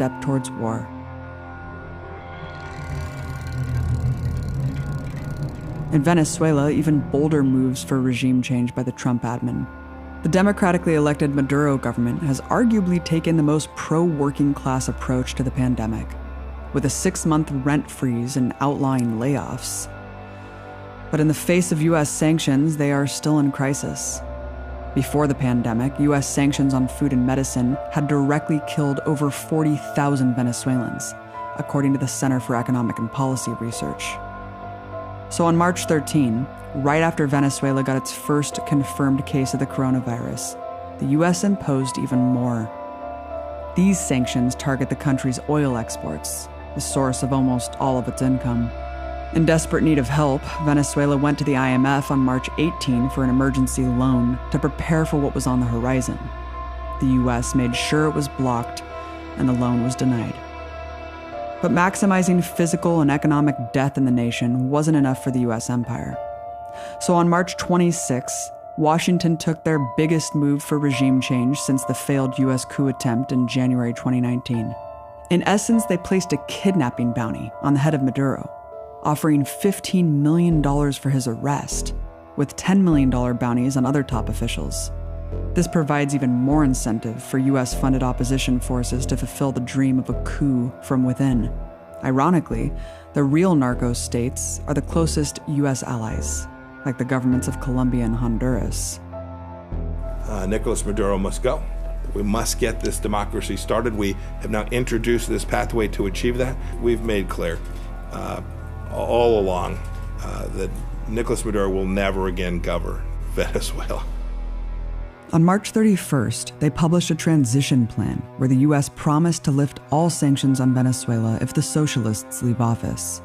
step towards war. In Venezuela, even bolder moves for regime change by the Trump admin. The democratically elected Maduro government has arguably taken the most pro-working class approach to the pandemic, with a 6-month rent freeze and outlawing layoffs. But in the face of U.S. sanctions, they are still in crisis. Before the pandemic, U.S. sanctions on food and medicine had directly killed over 40,000 Venezuelans, according to the Center for Economic and Policy Research. So on March 13, right after Venezuela got its first confirmed case of the coronavirus, the U.S. imposed even more. These sanctions target the country's oil exports, the source of almost all of its income. In desperate need of help, Venezuela went to the IMF on March 18 for an emergency loan to prepare for what was on the horizon. The U.S. made sure it was blocked, and the loan was denied. But maximizing physical and economic death in the nation wasn't enough for the U.S. empire. So on March 26, Washington took their biggest move for regime change since the failed U.S. coup attempt in January 2019. In essence, they placed a kidnapping bounty on the head of Maduro, offering $15 million for his arrest, with $10 million bounties on other top officials. This provides even more incentive for U.S.-funded opposition forces to fulfill the dream of a coup from within. Ironically, the real narco states are the closest U.S. allies, like the governments of Colombia and Honduras. Nicolas Maduro must go. We must get this democracy started. We have now introduced this pathway to achieve that. We've made clear all along that Nicolas Maduro will never again govern Venezuela. On March 31st, they published a transition plan where the U.S. promised to lift all sanctions on Venezuela if the socialists leave office.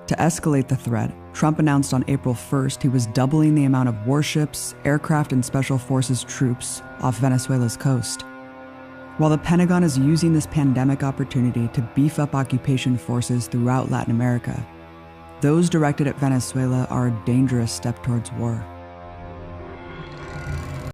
To escalate the threat, Trump announced on April 1st he was doubling the amount of warships, aircraft, and special forces troops off Venezuela's coast. While the Pentagon is using this pandemic opportunity to beef up occupation forces throughout Latin America, those directed at Venezuela are a dangerous step towards war.